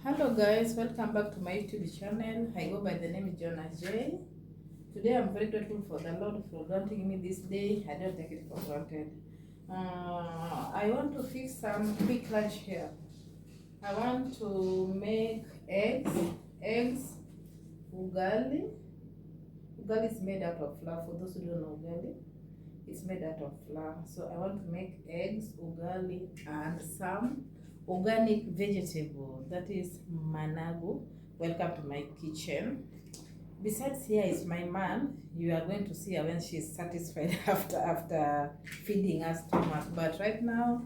Hello guys, welcome back to my YouTube channel. I go by the name Jonah J. Today I'm very grateful for the Lord for granting me this day. I don't take it for granted. I want to fix some quick lunch here. I want to make eggs, ugali. Ugali is made out of flour. For those who don't know ugali, it's made out of flour. So I want to make eggs, ugali, and some organic vegetable, that is managu. Welcome to my kitchen. Besides, here is my mom. You are going to see her when she's satisfied after feeding us too much. But right now,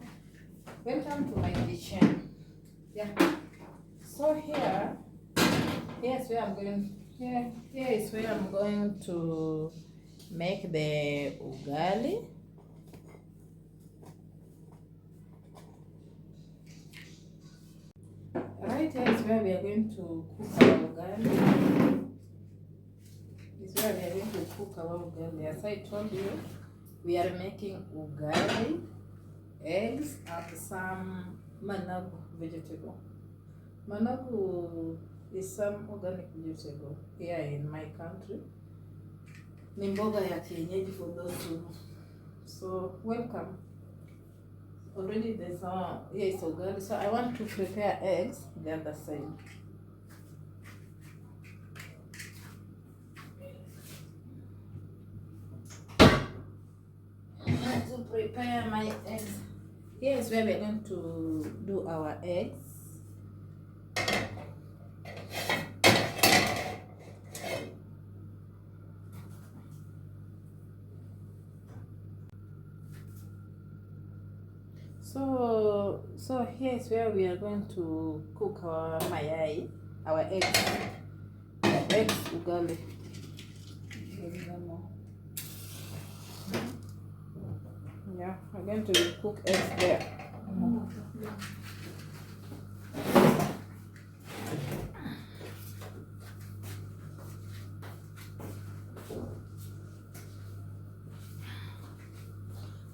welcome to my kitchen. Yeah. So here is where I'm going. Here is where I'm going to make the ugali. Right here is where we are going to cook our ugali. This is where we are going to cook our ugali. As I told you, we are making ugali, eggs, and some managu vegetable. Managu is some organic vegetable here in my country. Ni mboga ya kienyeji for those who know. So welcome. Already there's here is ugali. So I want to prepare eggs the other side. I want to prepare my eggs. Here is where we're going to do our eggs. So here is where we are going to cook our mayai, our eggs ugali. Yeah, we're going to cook eggs there.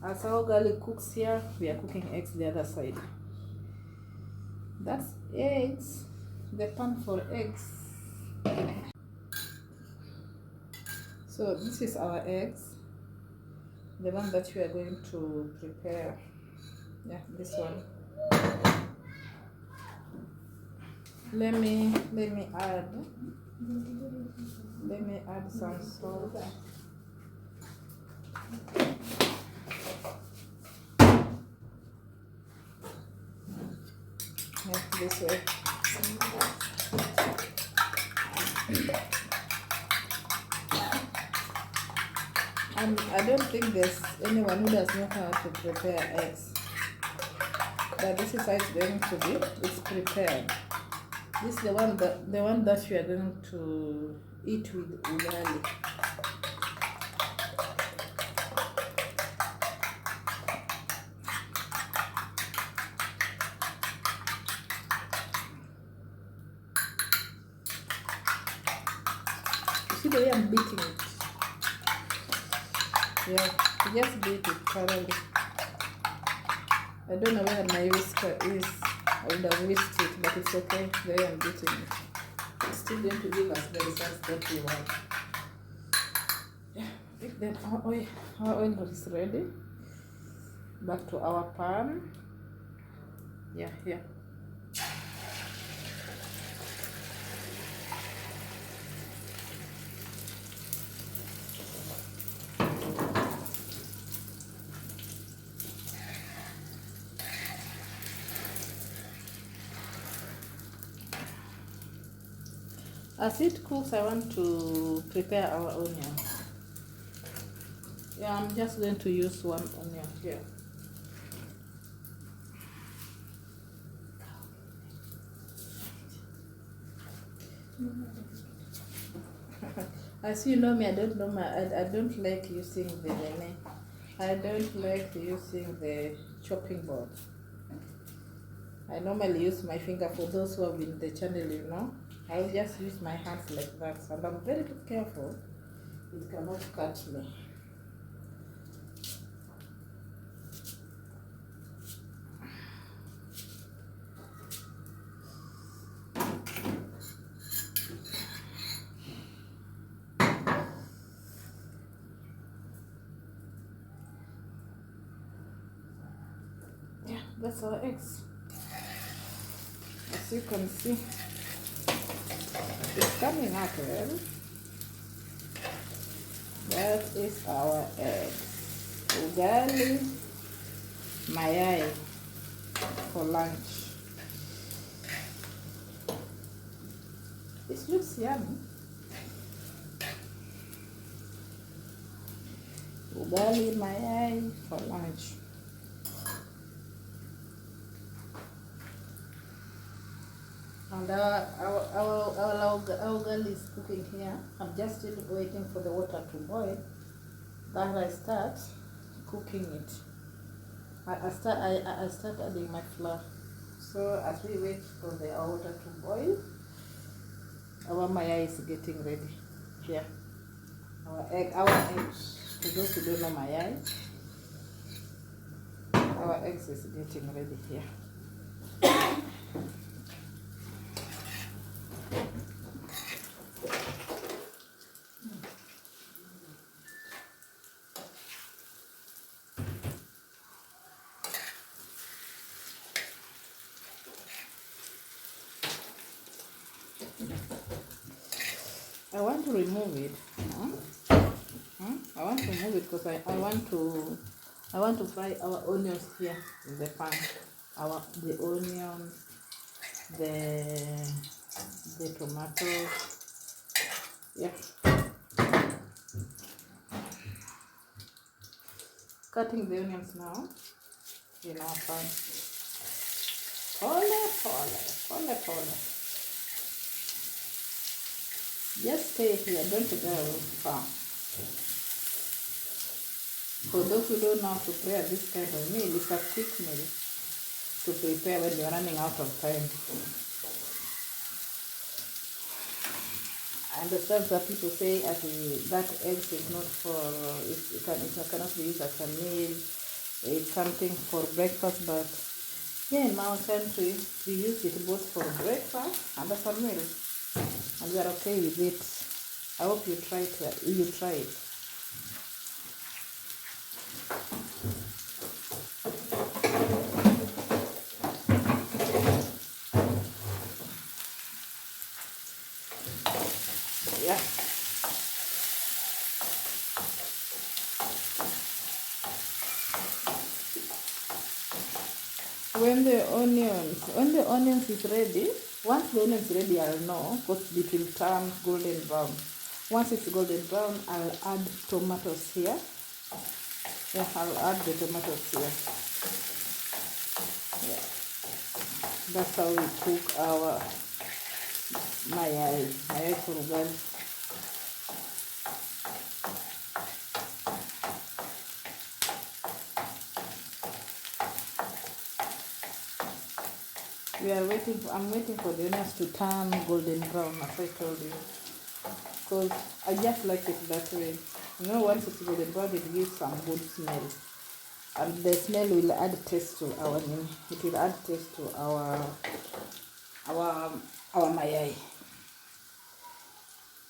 As our ugali cooks here, we are cooking eggs the other side. That's eggs, the pan for eggs. So this is our eggs, the one that we are going to prepare. Yeah, this one. Let me add some salt. Yeah, this way. I don't think there's anyone who does know how to prepare eggs. But this is how it's going to be. It's prepared. This is the one that we are going to eat with ugali. See the way I'm beating it? Yeah, just beat it thoroughly. I don't know where my whisker is. I would have whisked it, but it's okay. The way I'm beating it. It's still going to give us the results that we want. Yeah, then our oil is ready. Back to our pan. Yeah, here. As it cooks, I want to prepare our onions. Yeah, I'm just going to use one onion here. As you know me, I don't like using the nene. I don't like using the chopping board. I normally use my finger. For those who have been in the channel, you know. I will just use my hands like that, and I'm very careful. It cannot cut me. That's our eggs. As you can see, it's coming out well. That is our eggs. Ugali, mayai for lunch. This looks yummy. Ugali, mayai for lunch. And our ugali is cooking here. I'm just still waiting for the water to boil. Then I start cooking it. I start adding my flour. So as we wait for the water to boil, our mayai is getting ready here. Our eggs. For those who don't know mayai, our eggs is getting ready here. I want to remove it. I want to remove it because I want to fry our onions here in the pan. The onions, the tomatoes. Yeah. Cutting the onions now in our pan. Pole. Just stay here, don't go far. For those who don't know how to prepare this kind of meal, it's a quick meal to prepare when you're running out of time. I understand that people say that eggs is not for, it cannot be used as a meal, it's something for breakfast, but here in our country, we use it both for breakfast and as a meal. And we are okay with it. I hope you try it. Yeah. When the onions is ready, once the onion is ready, I'll know because it will turn golden brown. Once it's golden brown, I'll add tomatoes here. Yeah, I'll add the tomatoes here. Yeah. That's how we cook our mayai for ugali. I'm waiting for the onions to turn golden brown, as I told you. Because I just like it that way. You know, once it's golden brown, it gives some good smell. And the smell will add taste to our meal. It will add taste to our mayai.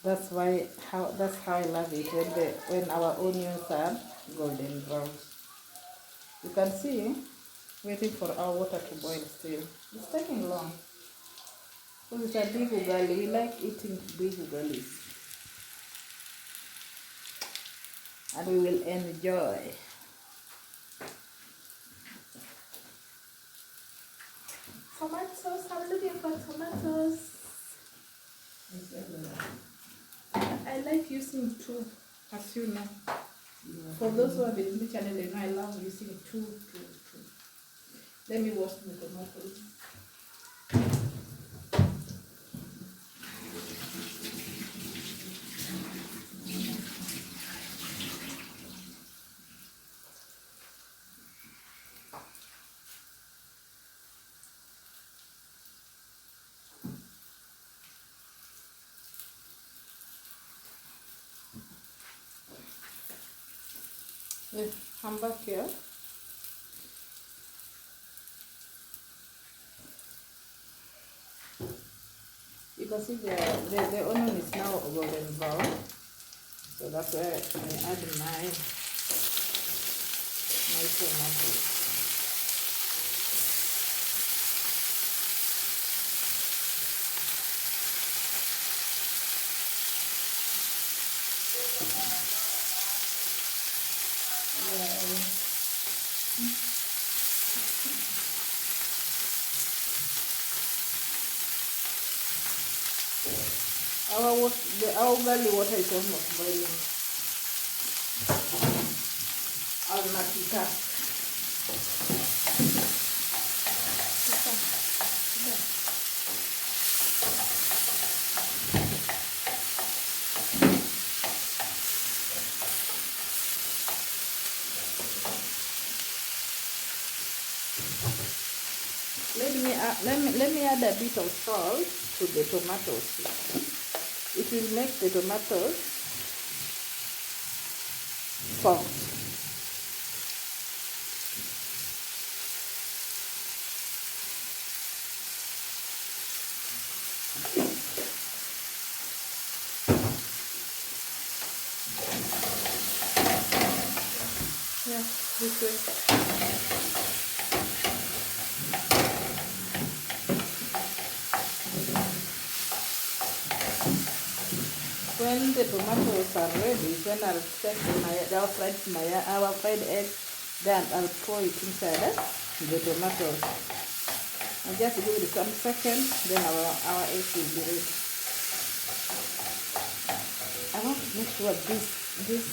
That's how I love it when our onions are golden brown. You can see, waiting for our water to boil still. It's taking long. Because it's a big ugali. We like eating big ugalis. And we will enjoy. Tomatoes, I'm looking for tomatoes. I like using two, as you know. For those who have been in the channel, they know I love using two. Let me wash the tomatoes. I'm back here. You can see the onion is now golden brown. So that's where I add my tomatoes. Our ugali water is almost boiling. I'll not eat that. Let me add a bit of salt to the tomatoes. It will make the tomatoes soft. Yeah, this way. When the tomatoes are ready, then I'll take our fried egg, then I'll pour it inside the tomatoes. And just give it some seconds, then our egg will be ready. I want to make sure these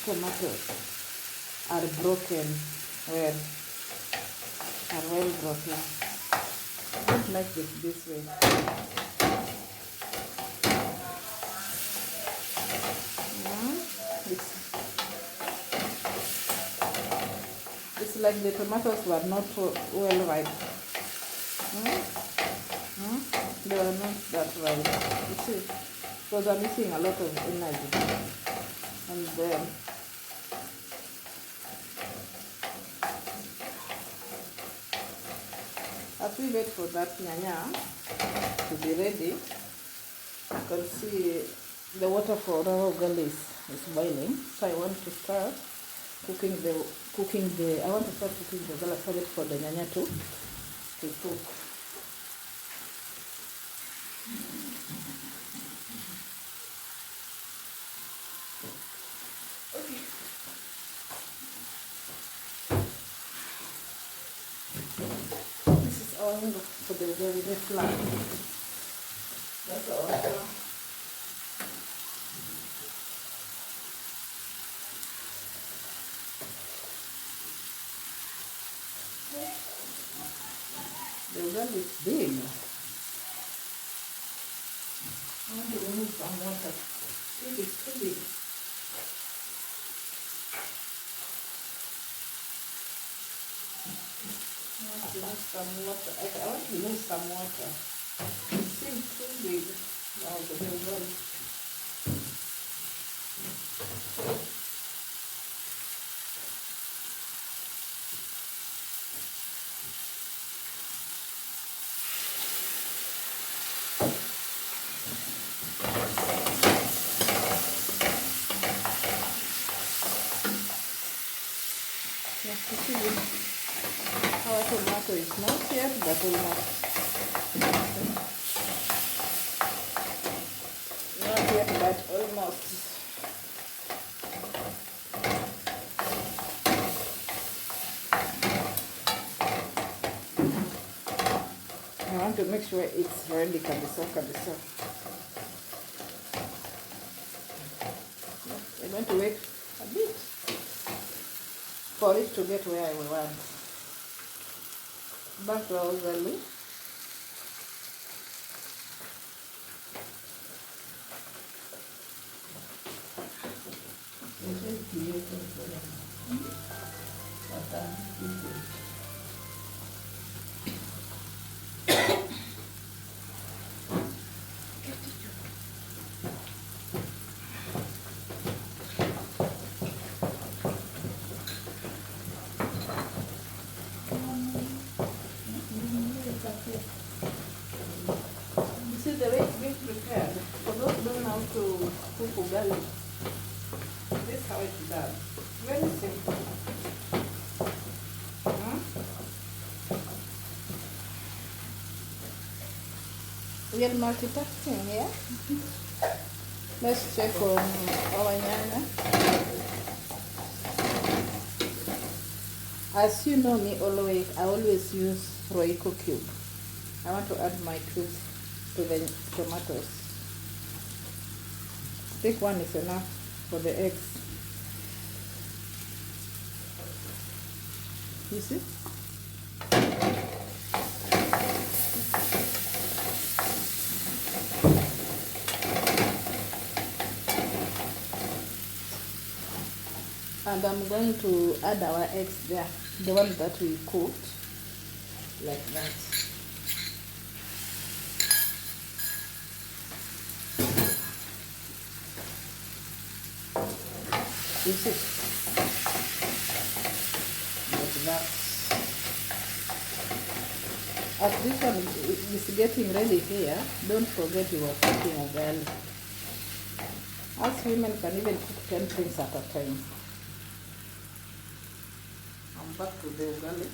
tomatoes are broken well, are well broken. I don't like this way. It's like the tomatoes were not well ripe. They were not that ripe. You see, because I'm missing a lot of energy. And then as we wait for that nyanya to be ready, you can see the water for our ugali is boiling. So I want to start cooking the ugali. So wait for the nyanya to cook. Okay. This is all for the ugali flour. That's all. The ugali is big. I want to remove some water. This is too big. I want to remove some water. I want to remove some water. It seems too big. Now the ugali. Our tomato is not yet, but almost. Not yet, but almost. I want to make sure it's ready, kabisa. I'm going to wait a bit for it to get where I want. Back to our ugali. This is the way it's being prepared. For those who don't know how to cook ugali, this is how it's done. Very simple. We are multitasking here. Let's check on our nyanya. As you know me, I always use Royco cube. I want to add my twist to the tomatoes. think one is enough for the eggs. You see? And I'm going to add our eggs there, the one that we cooked, like that. You see? Like that. As this one is getting ready here, don't forget you are cooking ugali. Us women can even cook 10 things at a time. I'm back to the ugali.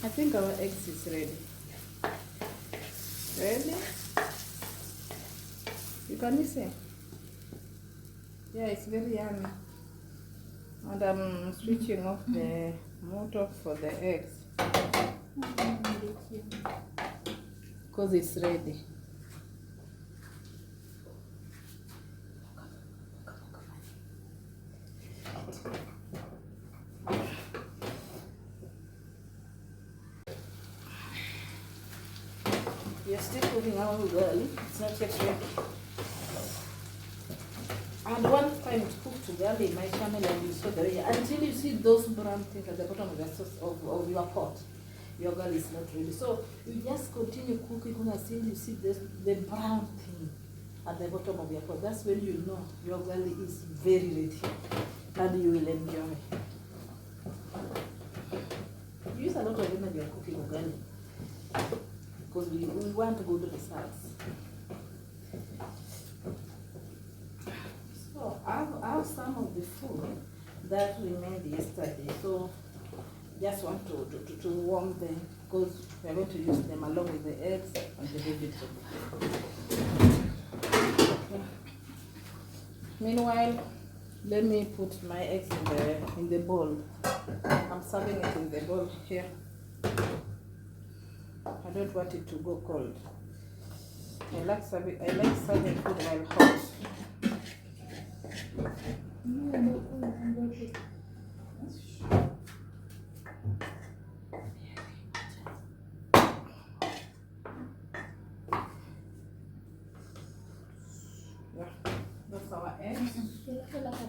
I think our eggs is ready. Ready? You can see? Yeah, it's very yummy. And I'm switching off the motor for the eggs because it's ready. We are still cooking our ugali. It's not yet ready. And one time it's cooked ugali in my channel, and you saw the way. Until you see those brown things at the bottom of the sauce of your pot, your ugali is not ready. So you just continue cooking until you see the brown thing at the bottom of your pot. That's when you know your ugali is very ready, and you will enjoy. Use a lot of energy when cooking ugali, because we want good results. So I have some of the food that remained yesterday, so just want to warm them, because we are going to use them along with the eggs and the vegetables. Okay. Meanwhile, let me put my eggs in the bowl. I'm serving it in the bowl here. I don't want it to go cold. I like serving food while hot. Yeah, that's our eggs. That's our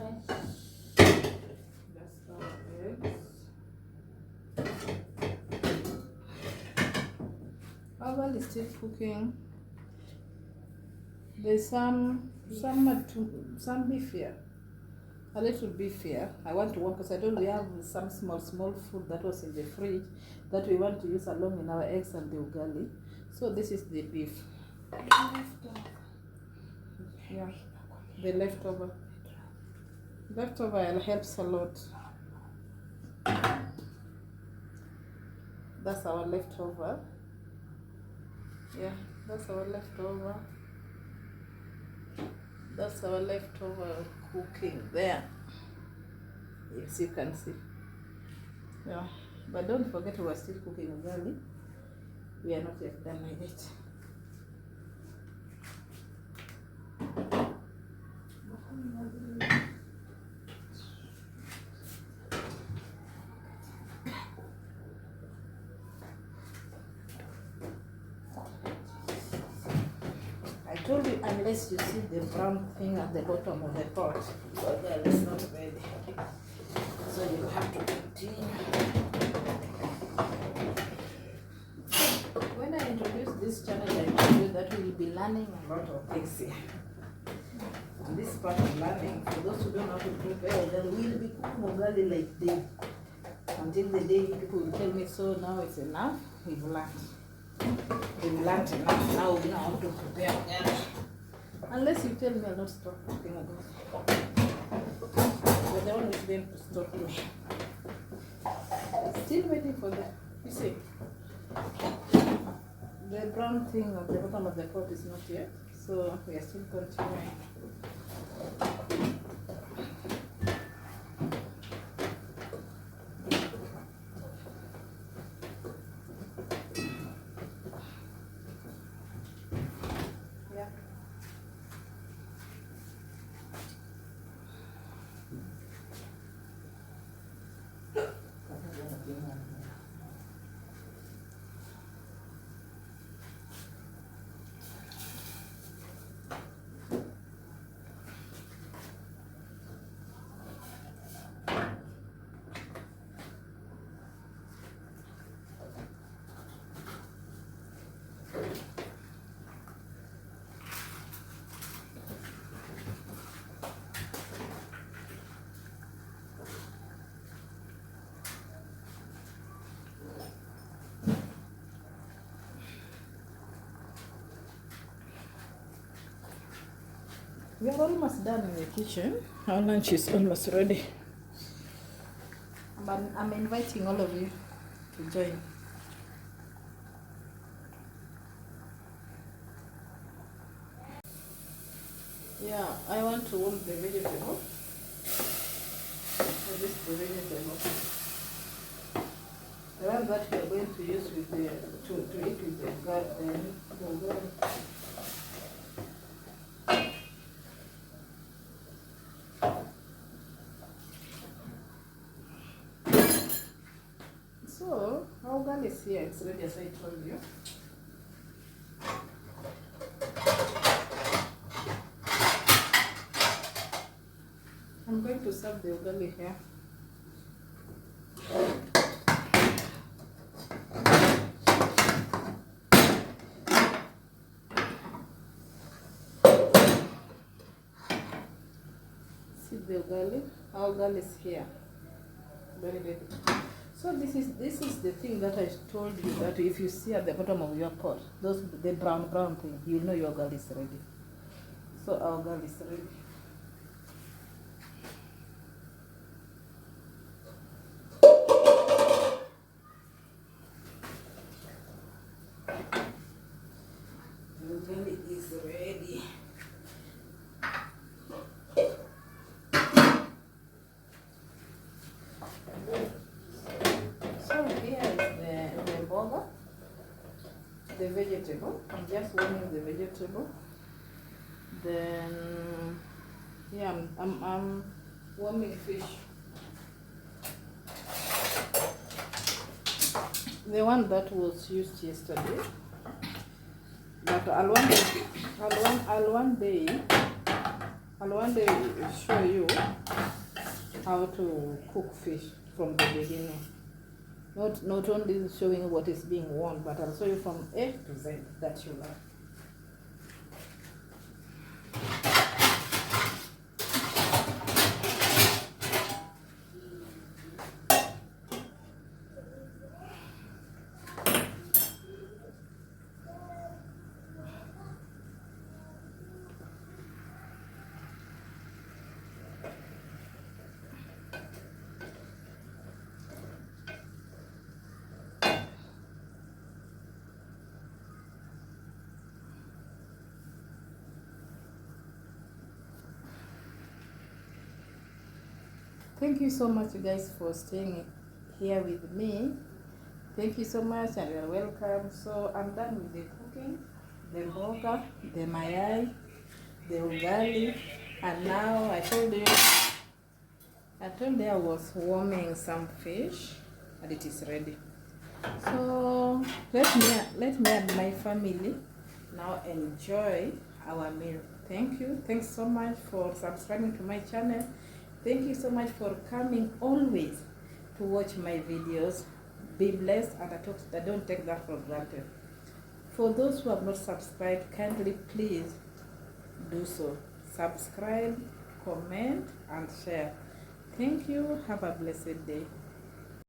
eggs. Oven is still cooking. There's some beef here, a little beef here. I want to warm because I don't. We have some small food that was in the fridge that we want to use along in our eggs and the ugali. So this is the beef. Yeah, the leftover. Leftover helps a lot. That's our leftover. Yeah, that's our leftover. That's our leftover cooking there. Yes, you can see. Yeah, but don't forget we are still cooking ugali. We are not yet done with it. I told you, unless you see the brown thing at the bottom of the pot, ugali is not ready. So you have to continue. When I introduce this channel, I told you that we will be learning a lot of things here. And this part of learning, for those who don't know how to prepare, then we'll be cooking ugali like this. until the day people will tell me, so now it's enough, we've learned. We've learned enough, now we know how to prepare again. Unless you tell me I'll not stop talking about it. You're the one who's going to stop me. Still waiting for that. You see, the brown thing at the bottom of the pot is not yet, so we are still continuing. We are almost done in the kitchen. Our lunch is almost ready. But I'm inviting all of you to join. Yeah, I want to warm the vegetable. So this is the vegetable. The one that we are going to use with the to eat with the garden. So, our gun is here, it's ready as I told you. I'm going to serve the ugali here. See the ugali? Our ugali is here. Very ready. So this is the thing that I told you, that if you see at the bottom of your pot, the brown thing, you know your ugali is ready. So our ugali is ready. Ugali is ready. So here is the burger, the vegetable. I'm just warming the vegetable. Then yeah, I'm warming fish. The one that was used yesterday. But I'll one day show you how to cook fish from the beginning. Not only showing what is being worn, but I'll show you from A to Z that you learn. Thank you so much, you guys, for staying here with me. Thank you so much, and you're welcome. So I'm done with the cooking, the burger, the mayai, the ugali, and now I told you I was warming some fish, and it is ready. So let me and my family now enjoy our meal. Thank you. Thanks so much for subscribing to my channel. Thank you so much for coming always to watch my videos. Be blessed, and I don't take that for granted. For those who have not subscribed, kindly please do so. Subscribe, comment, and share. Thank you. Have a blessed day.